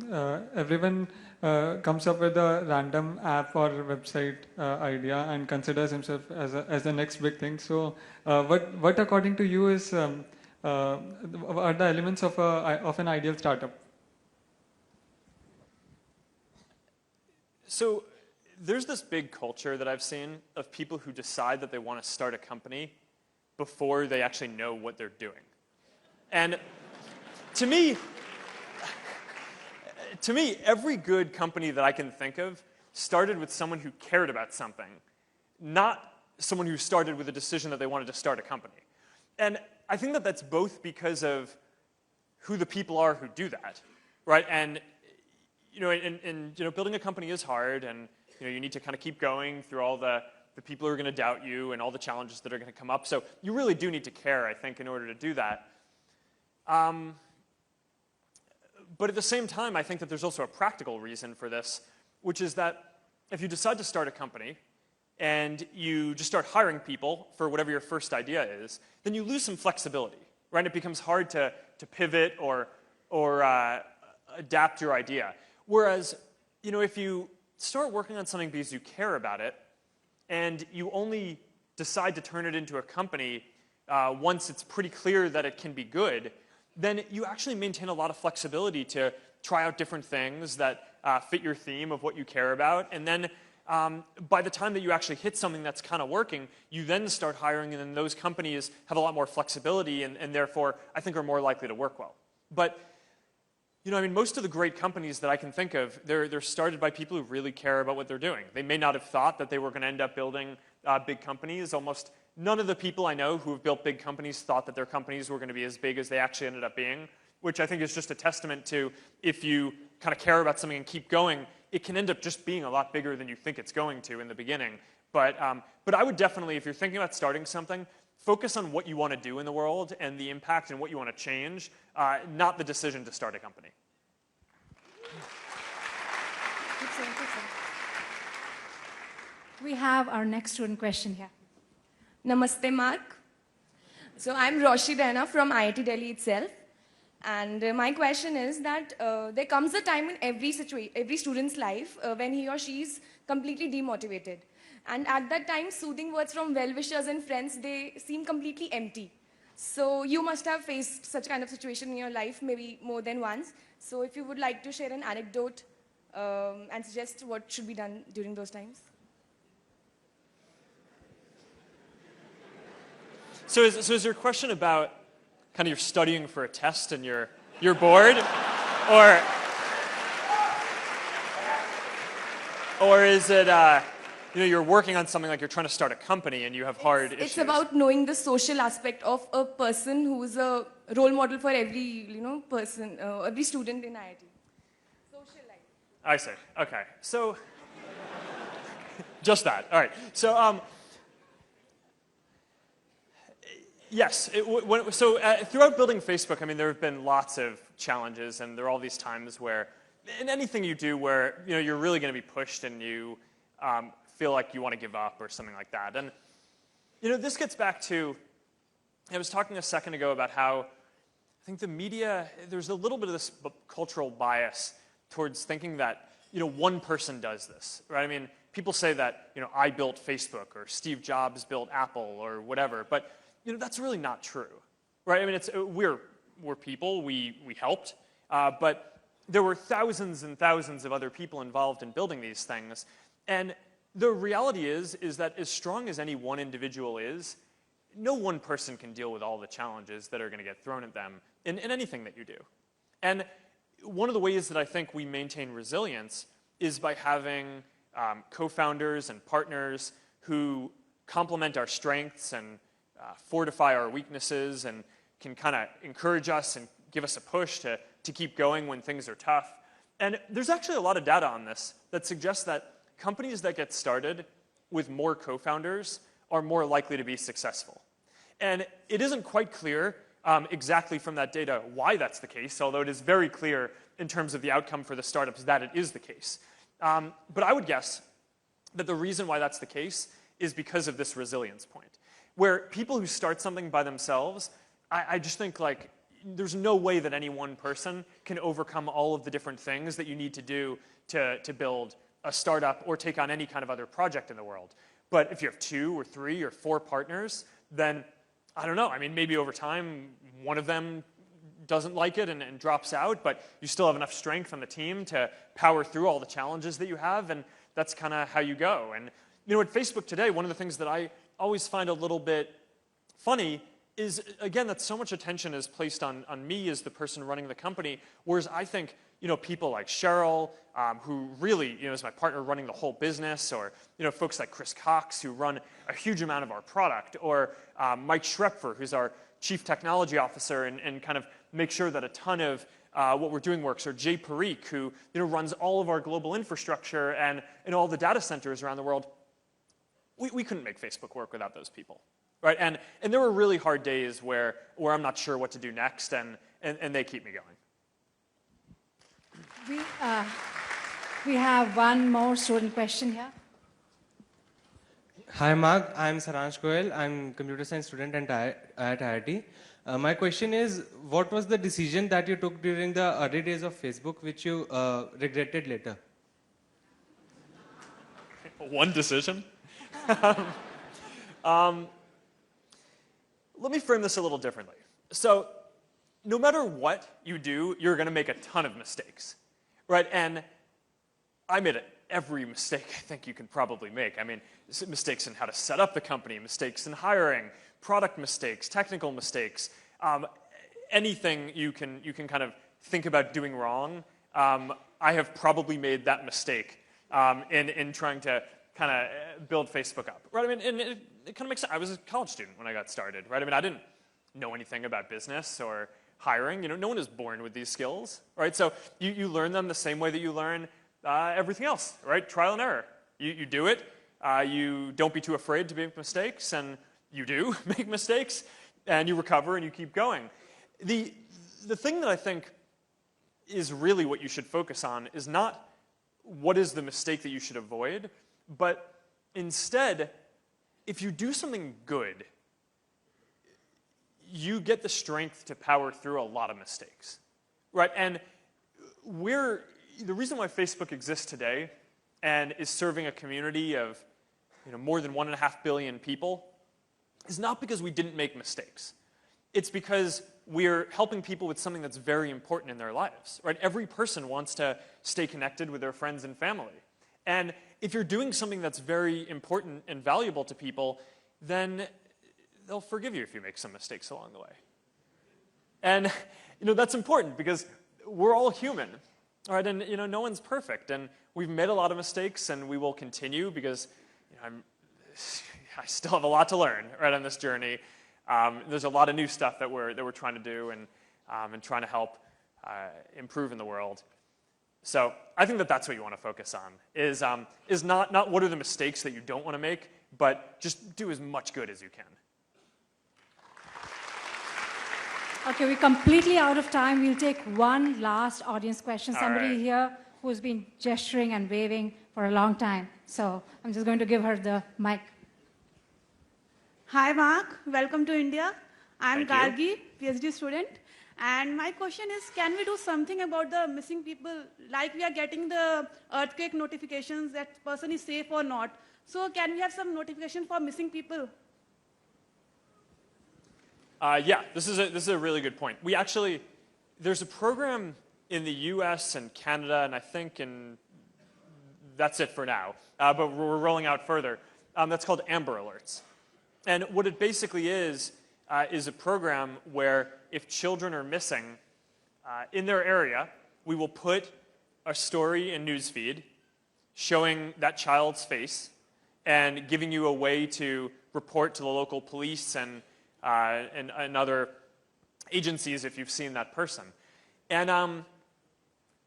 [SPEAKER 11] everyone comes up with a random app or website idea and considers himself as the next big thing. So what according to you is are the elements of an ideal startup?
[SPEAKER 1] So there's this big culture that I've seen of people who decide that they want to start a company before they actually know what they're doing. And to me, every good company that I can think of started with someone who cared about something, not someone who started with a decision that they wanted to start a company. And I think that that's both because of who the people are who do that, right? And building a company is hard, and you need to kind of keep going through all the people who are going to doubt you and all the challenges that are going to come up. So you really do need to care, I think, in order to do that. But at the same time, I think that there's also a practical reason for this, which is that if you decide to start a company and you just start hiring people for whatever your first idea is, then you lose some flexibility, right? It becomes hard to pivot or adapt your idea. Whereas, if you start working on something because you care about it, and you only decide to turn it into a company once it's pretty clear that it can be good, then you actually maintain a lot of flexibility to try out different things that fit your theme of what you care about. And then by the time that you actually hit something that's kind of working, you then start hiring, and then those companies have a lot more flexibility and therefore I think are more likely to work well. But most of the great companies that I can think of, they're started by people who really care about what they're doing. They may not have thought that they were going to end up building big companies. Almost none of the people I know who have built big companies thought that their companies were going to be as big as they actually ended up being, which I think is just a testament to if you kind of care about something and keep going, it can end up just being a lot bigger than you think it's going to in the beginning. But I would definitely, if you're thinking about starting something, focus on what you want to do in the world and the impact and what you want to change, not the decision to start a company.
[SPEAKER 2] We have our next student question here.
[SPEAKER 12] Namaste, Mark. So I'm Roshi Raina from IIT Delhi itself. And my question is that there comes a time in every student's life when he or she is completely demotivated. And at that time, soothing words from well-wishers and friends, they seem completely empty. So you must have faced such kind of situation in your life, maybe more than once. So if you would like to share an anecdote and suggest what should be done during those times.
[SPEAKER 1] So is your question about kind of you're studying for a test and you're bored? Or is it, you're working on something like you're trying to start a company and you have hard issues?
[SPEAKER 12] It's about knowing the social aspect of a person who is a role model for every, person, every student in IIT. Social life.
[SPEAKER 1] I see. Okay. So, just that. All right. So, yes. Throughout building Facebook, I mean, there have been lots of challenges, and there are all these times where, in anything you do, where you're really going to be pushed and you feel like you want to give up or something like that. And this gets back to, I was talking a second ago about how I think the media, there's a little bit of this cultural bias towards thinking that one person does this, right? I mean, people say that I built Facebook or Steve Jobs built Apple or whatever, but that's really not true, right? I mean, we're people, we helped, but there were thousands and thousands of other people involved in building these things, and the reality is that as strong as any one individual is, no one person can deal with all the challenges that are going to get thrown at them in anything that you do. And one of the ways that I think we maintain resilience is by having co-founders and partners who complement our strengths and fortify our weaknesses and can kind of encourage us and give us a push to keep going when things are tough. And there's actually a lot of data on this that suggests that companies that get started with more co-founders are more likely to be successful. And it isn't quite clear exactly from that data why that's the case, although it is very clear in terms of the outcome for the startups that it is the case. But I would guess that the reason why that's the case is because of this resilience point, where people who start something by themselves, I just think like there's no way that any one person can overcome all of the different things that you need to do to build a startup or take on any kind of other project in the world. But if you have 2 or 3 or 4 partners, then I don't know. I mean, maybe over time, one of them doesn't like it and drops out, but you still have enough strength on the team to power through all the challenges that you have, and that's kind of how you go. And at Facebook today, one of the things that I always find a little bit funny is, again, that so much attention is placed on me as the person running the company, whereas I think people like Cheryl, who really is my partner running the whole business, or folks like Chris Cox, who run a huge amount of our product, or Mike Schrepfer, who's our chief technology officer and kind of make sure that a ton of what we're doing works, or Jay Parikh, who runs all of our global infrastructure and all the data centers around the world. We couldn't make Facebook work without those people, right? And there were really hard days where I'm not sure what to do next, and they keep me going.
[SPEAKER 2] We have one more student question here.
[SPEAKER 5] Hi, Mark. I'm Saransh Goel. I'm a computer science student at IIT. My question is, what was the decision that you took during the early days of Facebook which you regretted later?
[SPEAKER 1] One decision? Let me frame this a little differently. So, no matter what you do, you're going to make a ton of mistakes, right? And I made every mistake I think you can probably make. I mean, mistakes in how to set up the company, mistakes in hiring, product mistakes, technical mistakes, anything you can kind of think about doing wrong. I have probably made that mistake in trying to kind of build Facebook up, right? I mean, and it kind of makes sense. I was a college student when I got started, right? I mean, I didn't know anything about business or hiring. No one is born with these skills, right? So you learn them the same way that you learn everything else, right? Trial and error. You do it. You don't be too afraid to make mistakes, and you do make mistakes, and you recover and you keep going. The thing that I think is really what you should focus on is not what is the mistake that you should avoid, but instead, if you do something good, you get the strength to power through a lot of mistakes, right? And the reason why Facebook exists today and is serving a community of more than 1.5 billion people is not because we didn't make mistakes. It's because we're helping people with something that's very important in their lives, right? Every person wants to stay connected with their friends and family. And if you're doing something that's very important and valuable to people, then they'll forgive you if you make some mistakes along the way. And that's important because we're all human, all right? And no one's perfect, and we've made a lot of mistakes, and we will continue because I still have a lot to learn right on this journey. There's a lot of new stuff that we're trying to do and trying to help improve in the world. So I think that's what you want to focus on, is not what are the mistakes that you don't want to make, but just do as much good as you can.
[SPEAKER 2] Okay, we're completely out of time. We'll take one last audience question. Somebody
[SPEAKER 1] right.
[SPEAKER 2] here who's been gesturing and waving for a long time. So I'm just going to give her the mic.
[SPEAKER 13] Hi, Mark. Welcome to India. I'm
[SPEAKER 1] Thank
[SPEAKER 13] Gargi, PhD student. And my question is, can we do something about the missing people? Like we are getting the earthquake notifications that person is safe or not. So can we have some notification for missing people?
[SPEAKER 1] Yeah, this is a really good point. There's a program in the US and Canada, and I think that's it for now, but we're rolling out further. That's called Amber Alerts. And what it basically is a program where if children are missing in their area, we will put a story in newsfeed showing that child's face and giving you a way to report to the local police and other agencies if you've seen that person. And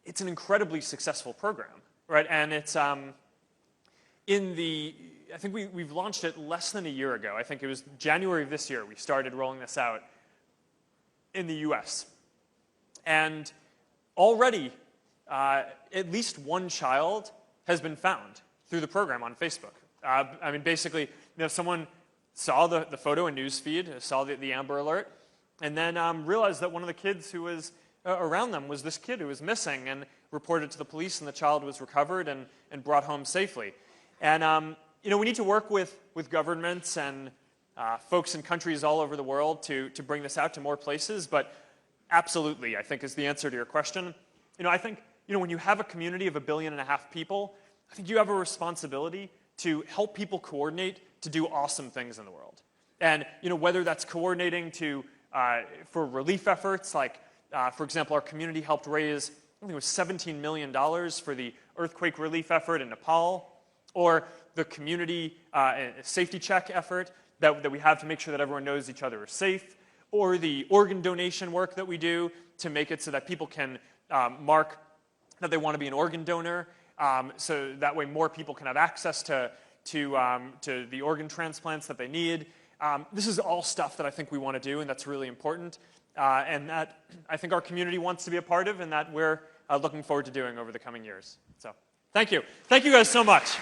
[SPEAKER 1] it's an incredibly successful program, right? And it's I think we've launched it less than a year ago. I think it was January of this year we started rolling this out in the US. And already at least one child has been found through the program on Facebook. Basically, someone saw the photo in newsfeed, saw the Amber Alert, and then realized that one of the kids who was around them was this kid who was missing and reported to the police, and the child was recovered and brought home safely. And we need to work with governments and folks in countries all over the world to bring this out to more places, but absolutely, I think, is the answer to your question. I think, when you have a community of 1.5 billion people, I think you have a responsibility to help people coordinate to do awesome things in the world. And, whether that's coordinating for relief efforts, like, for example, our community helped raise, I think it was $17 million for the earthquake relief effort in Nepal, or the community safety check effort that we have to make sure that everyone knows each other is safe, or the organ donation work that we do to make it so that people can mark that they want to be an organ donor, so that way more people can have access to the organ transplants that they need. This is all stuff that I think we want to do, and that's really important, and that I think our community wants to be a part of, and that we're looking forward to doing over the coming years. So thank you. Thank you guys so much.